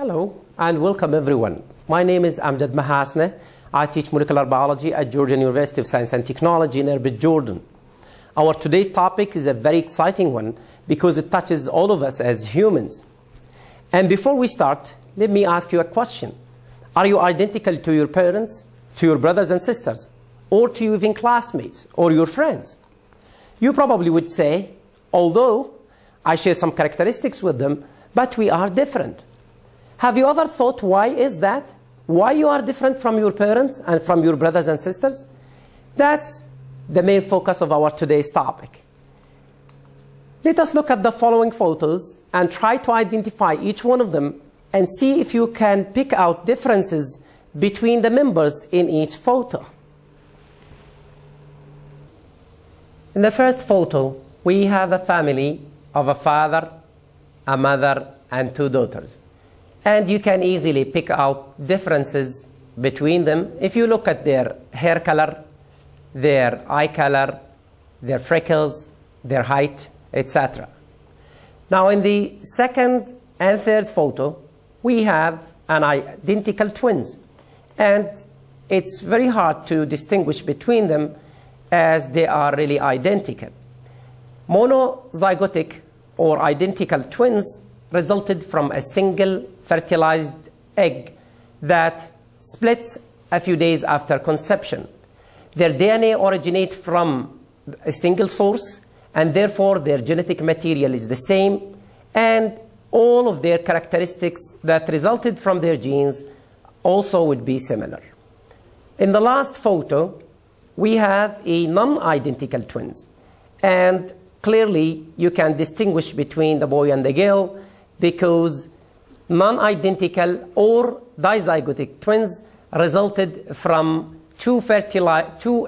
Hello and welcome everyone. My name is Amjad Mahasne. I teach molecular biology at Georgian University of Science and Technology in Erbil, Jordan. Our today's topic is a very exciting one because it touches all of us as humans. And before we start, let me ask you a question. Are you identical to your parents, to your brothers and sisters, or to even classmates or your friends? You probably would say, although I share some characteristics with them, but we are different. Have you ever thought why is that? Why you are different from your parents and from your brothers and sisters? That's the main focus of our today's topic. Let us look at the following photos and try to identify each one of them and see if you can pick out differences between the members in each photo. In the first photo, we have a family of a father, a mother, and two daughters. And you can easily pick out differences between them if you look at their hair color, their eye color, their freckles, their height, etc. Now in the second and third photo, we have an identical twins. And it's very hard to distinguish between them as they are really identical. Monozygotic or identical twins resulted from a single fertilized egg that splits a few days after conception. Their DNA originates from a single source, and therefore their genetic material is the same, and all of their characteristics that resulted from their genes also would be similar. In the last photo, we have a non-identical twins, and clearly you can distinguish between the boy and the girl because non-identical or dizygotic twins resulted from two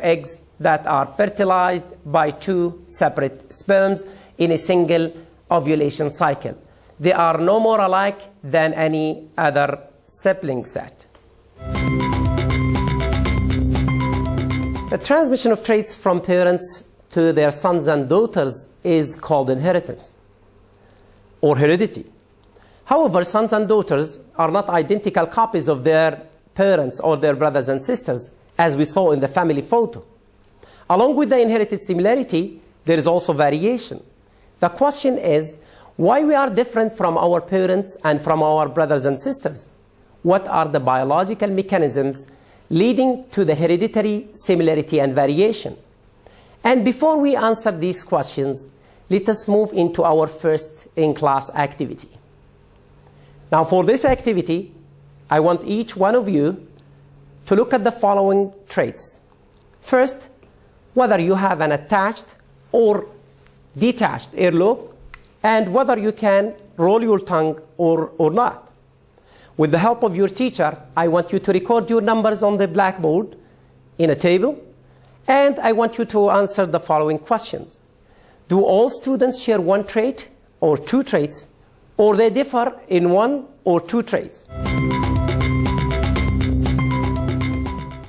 eggs that are fertilized by two separate sperms in a single ovulation cycle. They are no more alike than any other sibling set. The transmission of traits from parents to their sons and daughters is called inheritance or heredity. However, sons and daughters are not identical copies of their parents or their brothers and sisters, as we saw in the family photo. Along with the inherited similarity, there is also variation. The question is, why we are different from our parents and from our brothers and sisters? What are the biological mechanisms leading to the hereditary similarity and variation? And before we answer these questions, let us move into our first in-class activity. Now for this activity, I want each one of you to look at the following traits. First, whether you have an attached or detached earlobe, and whether you can roll your tongue or not. With the help of your teacher, I want you to record your numbers on the blackboard in a table, and I want you to answer the following questions. Do all students share one trait or two traits, or they differ in one or two traits?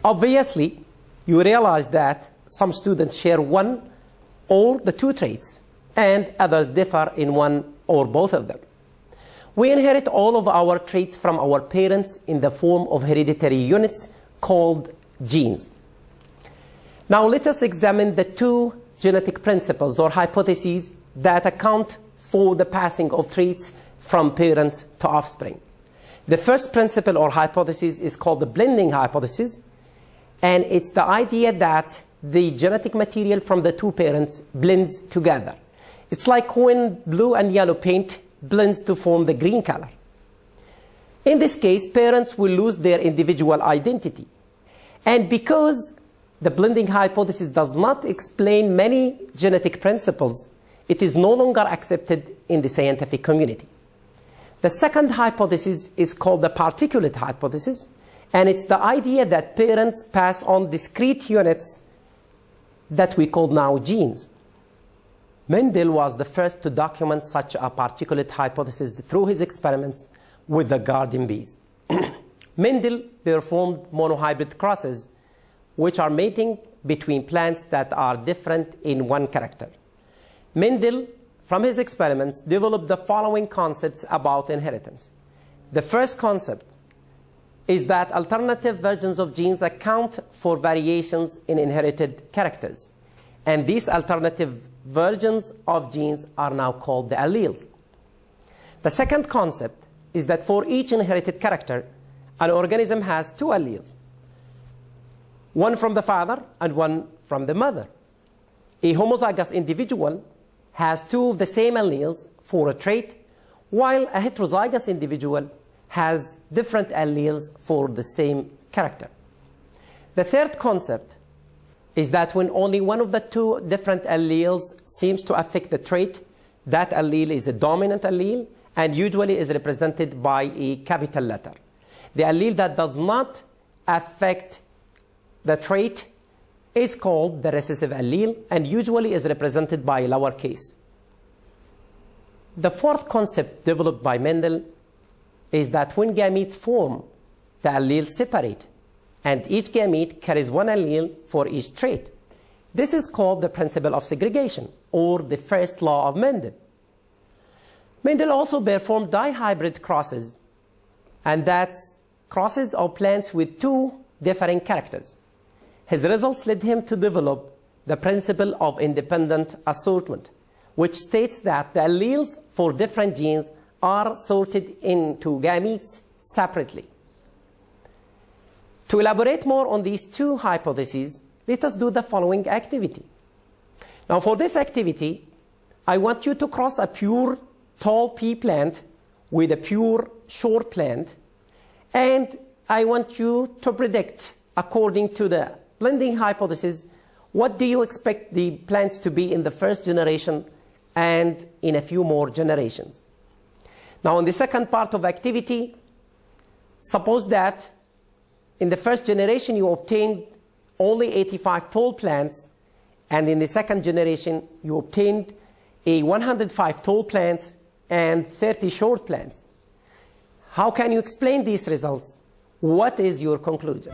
Obviously, you realize that some students share one or the two traits, and others differ in one or both of them. We inherit all of our traits from our parents in the form of hereditary units called genes. Now let us examine the two genetic principles or hypotheses that account for the passing of traits from parents to offspring. The first principle or hypothesis is called the blending hypothesis, and it's the idea that the genetic material from the two parents blends together. It's like when blue and yellow paint blends to form the green color. In this case, parents will lose their individual identity. And because the blending hypothesis does not explain many genetic principles, it is no longer accepted in the scientific community. The second hypothesis is called the particulate hypothesis, and it's the idea that parents pass on discrete units that we call now genes. Mendel was the first to document such a particulate hypothesis through his experiments with the garden bees. Mendel performed monohybrid crosses, which are mating between plants that are different in one character. Mendel, from his experiments, developed the following concepts about inheritance. The first concept is that alternative versions of genes account for variations in inherited characters. And these alternative versions of genes are now called the alleles. The second concept is that for each inherited character, an organism has two alleles, one from the father and one from the mother. A homozygous individual has two of the same alleles for a trait, while a heterozygous individual has different alleles for the same character. The third concept is that when only one of the two different alleles seems to affect the trait, that allele is a dominant allele and usually is represented by a capital letter. The allele that does not affect the trait is called the recessive allele and usually is represented by a lowercase. The fourth concept developed by Mendel is that when gametes form, the alleles separate, and each gamete carries one allele for each trait. This is called the principle of segregation, or the first law of Mendel. Mendel also performed dihybrid crosses, and that's crosses of plants with two differing characters. His results led him to develop the principle of independent assortment, which states that the alleles for different genes are sorted into gametes separately. To elaborate more on these two hypotheses, let us do the following activity. Now, for this activity, I want you to cross a pure tall pea plant with a pure short plant, and I want you to predict, according to the blending hypothesis, what do you expect the plants to be in the first generation and in a few more generations. Now, in the second part of activity, suppose that in the first generation you obtained only 85 tall plants, and in the second generation you obtained 105 tall plants and 30 short plants. How can you explain these results? What is your conclusion?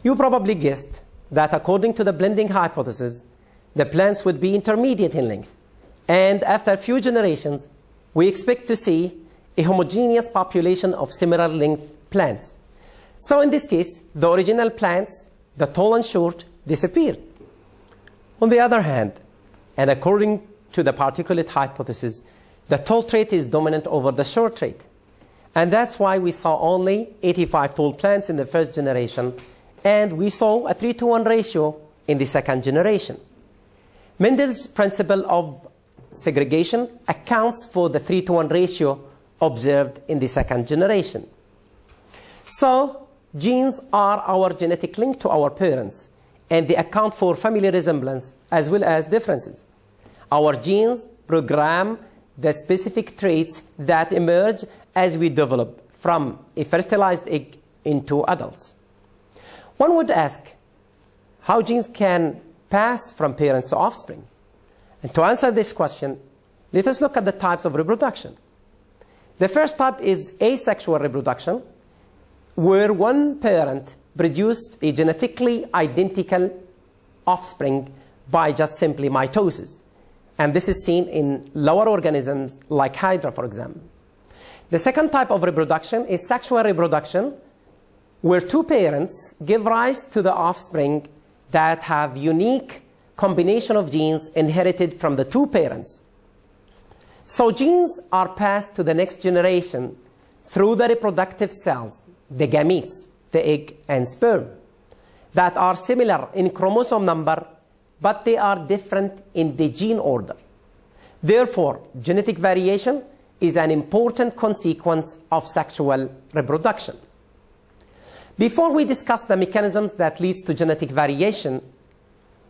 You probably guessed that according to the blending hypothesis, the plants would be intermediate in length. And after a few generations, we expect to see a homogeneous population of similar length plants. So in this case, the original plants, the tall and short, disappeared. On the other hand, and according to the particulate hypothesis, the tall trait is dominant over the short trait. And that's why we saw only 85 tall plants in the first generation, and we saw a 3-to-1 ratio in the second generation. Mendel's principle of segregation accounts for the 3-to-1 ratio observed in the second generation. So, genes are our genetic link to our parents, and they account for family resemblance as well as differences. Our genes program the specific traits that emerge as we develop from a fertilized egg into adults. One would ask how genes can pass from parents to offspring. And to answer this question, let us look at the types of reproduction. The first type is asexual reproduction, where one parent produced a genetically identical offspring by just simply mitosis. And this is seen in lower organisms like Hydra, for example. The second type of reproduction is sexual reproduction, where two parents give rise to the offspring that have unique combination of genes inherited from the two parents. So genes are passed to the next generation through the reproductive cells, the gametes, the egg and sperm, that are similar in chromosome number, but they are different in the gene order. Therefore, genetic variation is an important consequence of sexual reproduction. Before we discuss the mechanisms that leads to genetic variation,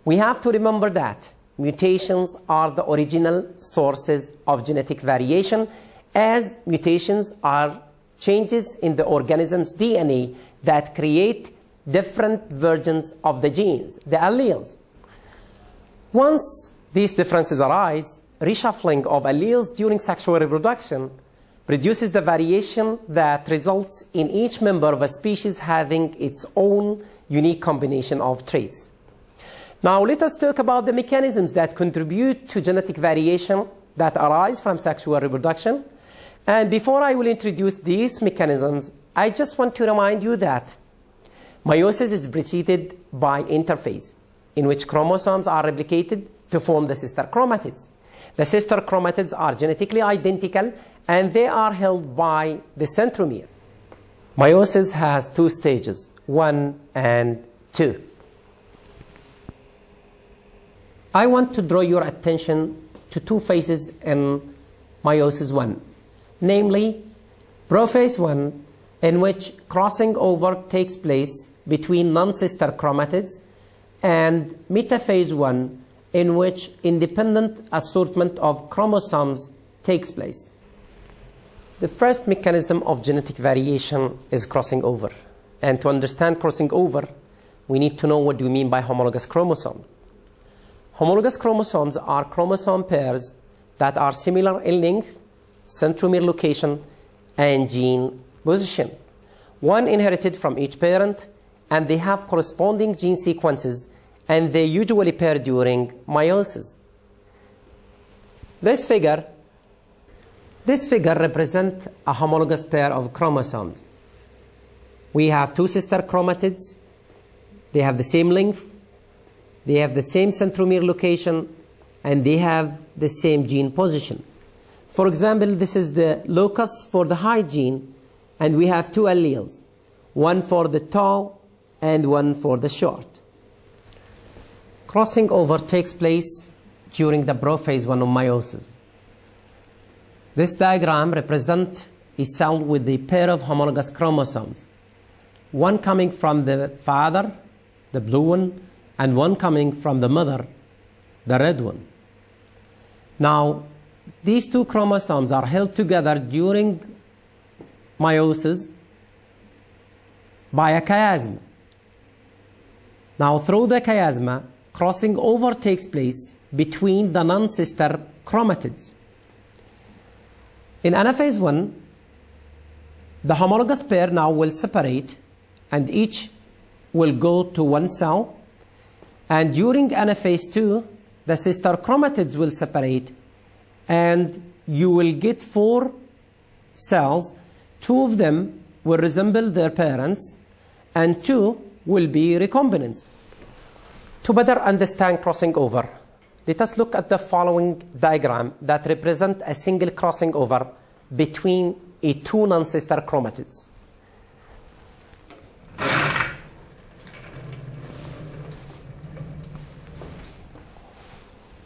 we have to remember that mutations are the original sources of genetic variation, as mutations are changes in the organism's DNA that create different versions of the genes, the alleles. Once these differences arise, reshuffling of alleles during sexual reproduction produces the variation that results in each member of a species having its own unique combination of traits. Now let us talk about the mechanisms that contribute to genetic variation that arise from sexual reproduction. And before I will introduce these mechanisms, I just want to remind you that meiosis is preceded by interphase, in which chromosomes are replicated to form the sister chromatids. The sister chromatids are genetically identical, and they are held by the centromere. Meiosis has two stages, 1 and 2. I want to draw your attention to two phases in meiosis 1, namely prophase 1, in which crossing over takes place between non-sister chromatids, and metaphase 1, in which independent assortment of chromosomes takes place. The first mechanism of genetic variation is crossing over. And to understand crossing over, we need to know what do we mean by homologous chromosomes. Homologous chromosomes are chromosome pairs that are similar in length, centromere location, and gene position. One inherited from each parent, and they have corresponding gene sequences, and they usually pair during meiosis. This figure represents a homologous pair of chromosomes. We have two sister chromatids. They have the same length, they have the same centromere location, and they have the same gene position. For example, this is the locus for the high gene, and we have two alleles, one for the tall and one for the short. Crossing over takes place during the prophase 1 of meiosis. This diagram represents a cell with a pair of homologous chromosomes, one coming from the father, the blue one, and one coming from the mother, the red one. Now, these two chromosomes are held together during meiosis by a chiasma. Now, through the chiasma, crossing over takes place between the non-sister chromatids. In anaphase 1, the homologous pair now will separate, and each will go to one cell. And during anaphase 2, the sister chromatids will separate, and you will get 4 cells. 2 of them will resemble their parents, and 2 will be recombinants. To better understand crossing over, let us look at the following diagram that represents a single crossing over between two non-sister chromatids.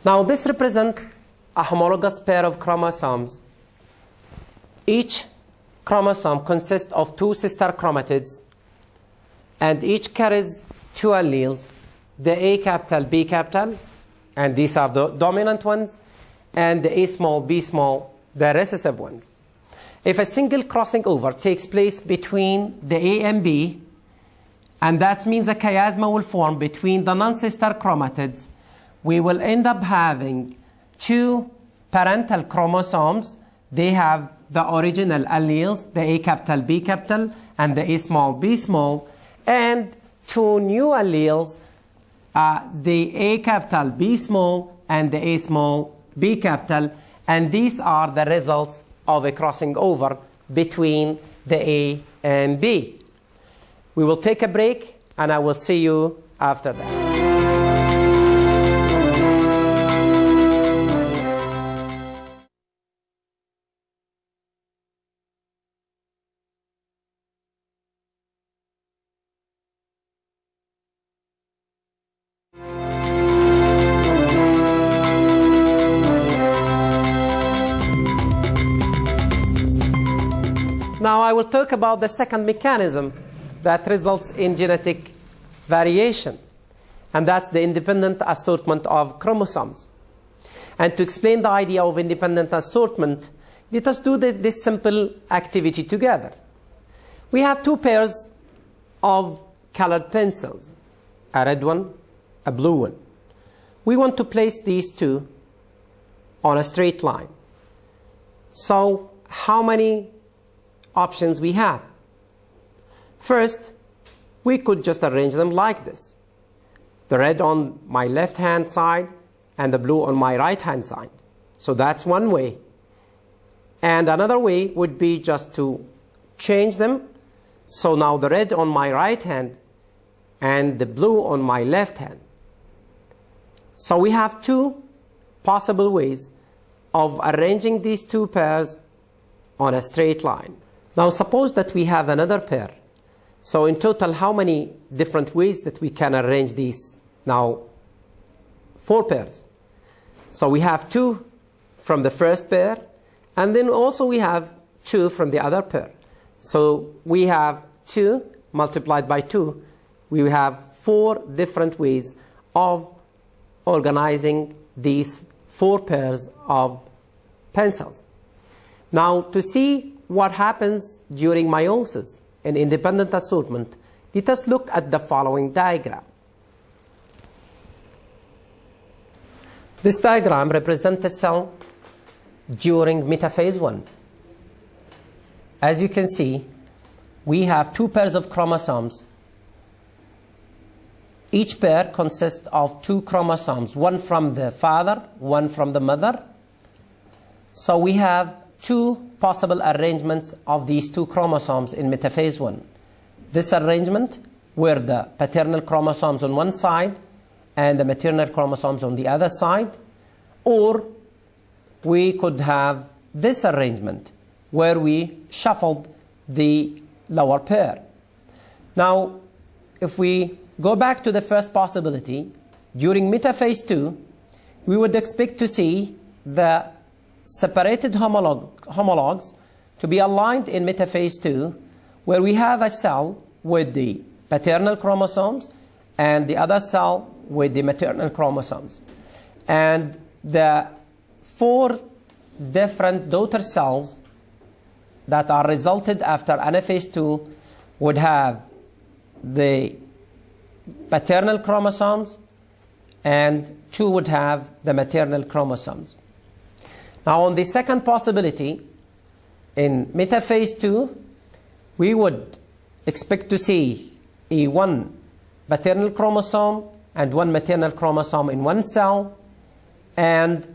Now, this represents a homologous pair of chromosomes. Each chromosome consists of 2 sister chromatids, and each carries 2 alleles, the A capital, B capital, and these are the dominant ones, and the A small, B small, the recessive ones. If a single crossing over takes place between the A and B, and that means a chiasma will form between the non-sister chromatids, we will end up having 2 parental chromosomes. They have the original alleles, the A capital, B capital, and the A small, B small, and 2 new alleles, the A capital, B small, and the A small, B capital, and these are the results of a crossing over between the A and B. We will take a break, and I will see you after that. Now I will talk about the second mechanism that results in genetic variation, and that's the independent assortment of chromosomes. And to explain the idea of independent assortment, let us do this simple activity together. We have 2 pairs of colored pencils, a red one, a blue one. We want to place these 2 on a straight line. So how many options we have? First, we could just arrange them like this. The red on my left-hand side and the blue on my right-hand side. So that's one way. And another way would be just to change them. So now the red on my right hand and the blue on my left hand. So we have two possible ways of arranging these two pairs on a straight line. Now suppose that we have another pair. So in total, how many different ways that we can arrange these? Now, 4 pairs. So we have 2 from the first pair, and then also we have 2 from the other pair. So we have 2 multiplied by 2. We have 4 different ways of organizing these 4 pairs of pencils. Now, to see what happens during meiosis in independent assortment, let us look at the following diagram. This diagram represents a cell during metaphase 1. As you can see, we have 2 pairs of chromosomes. Each pair consists of 2 chromosomes, one from the father, one from the mother. So we have 2 possible arrangements of these 2 chromosomes in metaphase 1. This arrangement, where the paternal chromosomes on one side and the maternal chromosomes on the other side, or we could have this arrangement where we shuffled the lower pair. Now, if we go back to the first possibility, during metaphase 2, we would expect to see the separated homologs to be aligned in metaphase 2, where we have a cell with the paternal chromosomes and the other cell with the maternal chromosomes. And the 4 different daughter cells that are resulted after anaphase 2 would have the paternal chromosomes, and 2 would have the maternal chromosomes. Now, on the second possibility, in metaphase 2, we would expect to see one paternal chromosome and 1 maternal chromosome in one cell, and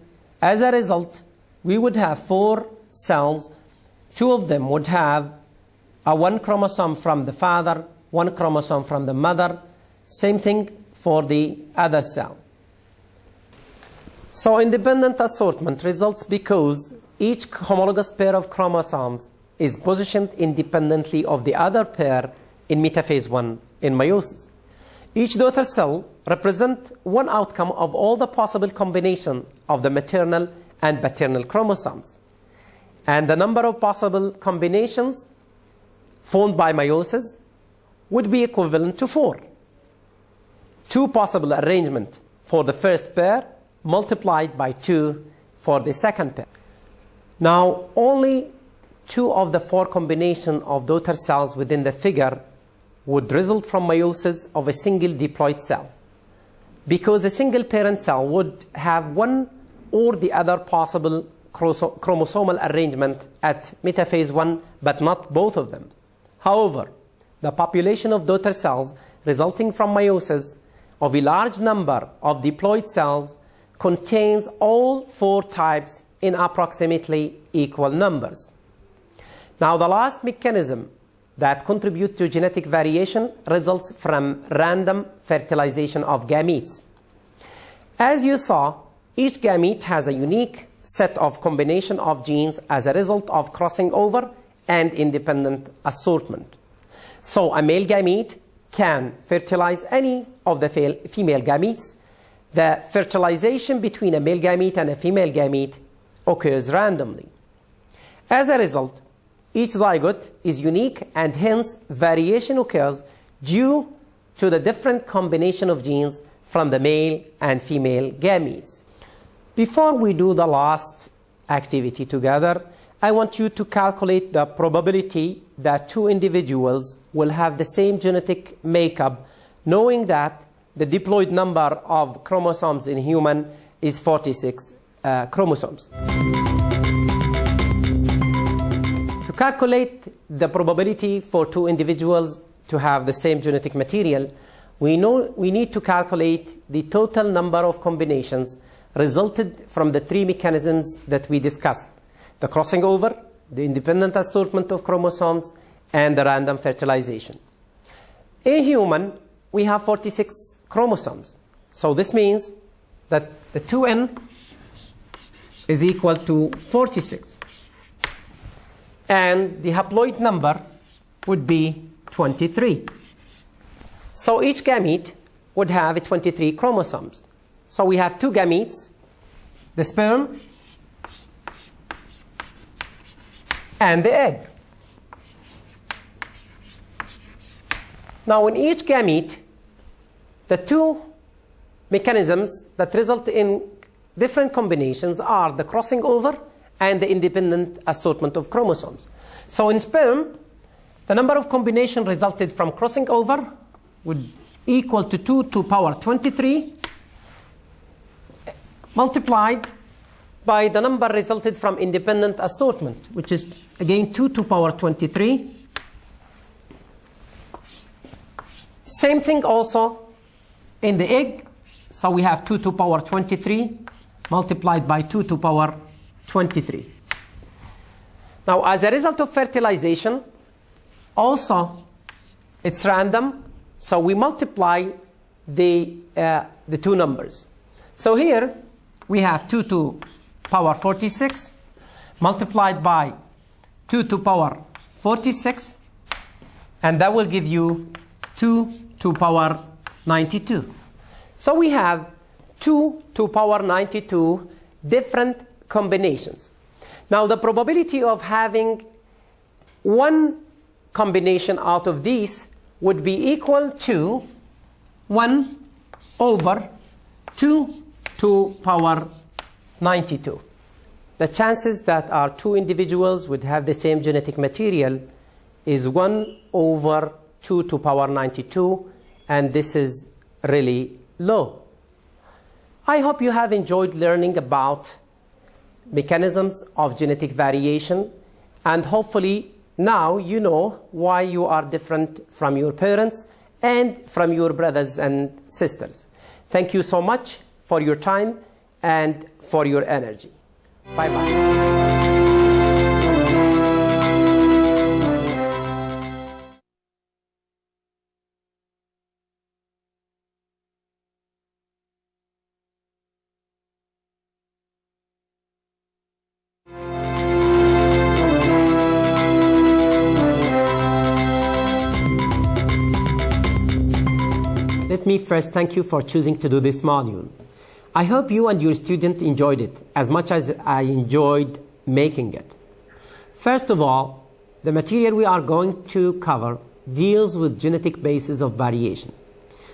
as a result, we would have 4 cells. 2 of them would have a 1 chromosome from the father, 1 chromosome from the mother. Same thing for the other cell. So independent assortment results because each homologous pair of chromosomes is positioned independently of the other pair in metaphase 1 in meiosis. Each daughter cell represents one outcome of all the possible combination of the maternal and paternal chromosomes. And the number of possible combinations formed by meiosis would be equivalent to 4. 2 possible arrangements for the first pair multiplied by 2 for the second pair. Now, only 2 of the 4 combinations of daughter cells within the figure would result from meiosis of a single diploid cell, because a single parent cell would have one or the other possible chromosomal arrangement at metaphase 1, but not both of them. However, the population of daughter cells resulting from meiosis of a large number of diploid cells contains all 4 types in approximately equal numbers. Now, the last mechanism that contributes to genetic variation results from random fertilization of gametes. As you saw, each gamete has a unique set of combination of genes as a result of crossing over and independent assortment. So a male gamete can fertilize any of the female gametes. The fertilization between a male gamete and a female gamete occurs randomly. As a result, each zygote is unique, and hence variation occurs due to the different combination of genes from the male and female gametes. Before we do the last activity together, I want you to calculate the probability that 2 individuals will have the same genetic makeup, knowing that the diploid number of chromosomes in human is 46 chromosomes. To calculate the probability for 2 individuals to have the same genetic material, we need to calculate the total number of combinations resulted from the three mechanisms that we discussed: the crossing over, the independent assortment of chromosomes, and the random fertilization. In human, we have 46 chromosomes. So this means that the 2n is equal to 46. And the haploid number would be 23. So each gamete would have 23 chromosomes. So we have two gametes, the sperm and the egg. Now in each gamete, the two mechanisms that result in different combinations are the crossing over and the independent assortment of chromosomes. So in sperm, the number of combinations resulted from crossing over would equal to 2 to power 23 multiplied by the number resulted from independent assortment, which is again 2 to power 23. Same thing also in the egg. So we have 2 to power 23 multiplied by 2 to power 23. Now, as a result of fertilization, also it's random. So we multiply the two numbers. So here we have 2 to power 46 multiplied by 2 to power 46, and that will give you 2 to power 92. So we have 2 to power 92 different combinations. Now the probability of having one combination out of these would be equal to 1 over 2 to power 92. The chances that our two individuals would have the same genetic material is 1 over 2 to power 92, and this is really low. I hope you have enjoyed learning about mechanisms of genetic variation, and hopefully now you know why you are different from your parents and from your brothers and sisters. Thank you so much for your time and for your energy. Bye-bye. Let me first thank you for choosing to do this module. I hope you and your student enjoyed it as much as I enjoyed making it. First of all, the material we are going to cover deals with genetic basis of variation.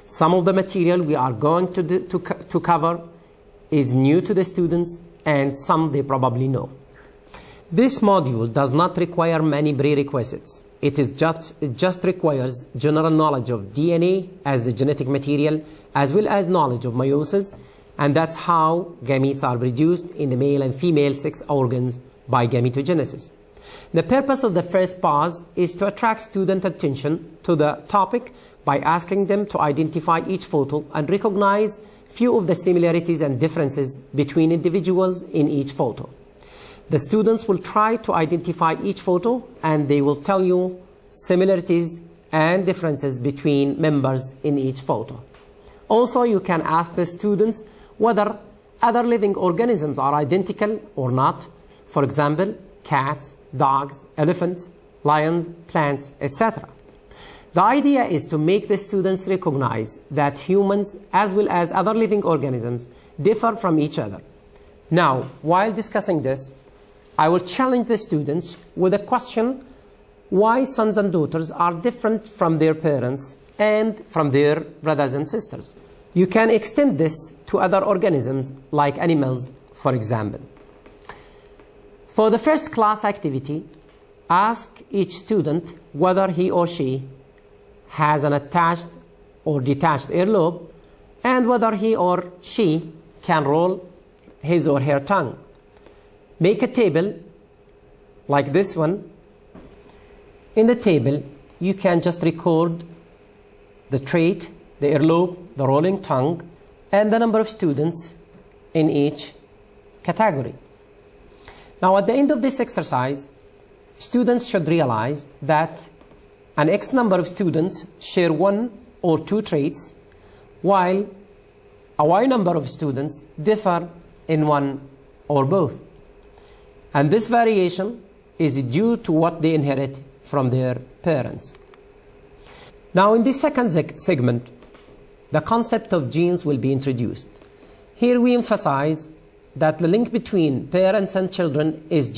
Some of the material we are going to cover is new to the students, and some they probably know. This module does not require many prerequisites. It just requires general knowledge of DNA as the genetic material, as well as knowledge of meiosis, and that's how gametes are produced in the male and female sex organs by gametogenesis. The purpose of the first pause is to attract student attention to the topic by asking them to identify each photo and recognize few of the similarities and differences between individuals in each photo. The students will try to identify each photo, and they will tell you similarities and differences between members in each photo. Also, you can ask the students whether other living organisms are identical or not. For example, cats, dogs, elephants, lions, plants, etc. The idea is to make the students recognize that humans, as well as other living organisms, differ from each other. Now, while discussing this, I will challenge the students with a question: why sons and daughters are different from their parents and from their brothers and sisters? You can extend this to other organisms like animals, for example. For the first class activity, ask each student whether he or she has an attached or detached earlobe, and whether he or she can roll his or her tongue. Make a table like this one. In the table, you can just record the trait, the earlobe, the rolling tongue, and the number of students in each category. Now, at the end of this exercise, students should realize that an X number of students share one or two traits, while a Y number of students differ in one or both. And this variation is due to what they inherit from their parents. Now, in this second segment, the concept of genes will be introduced. Here we emphasize that the link between parents and children is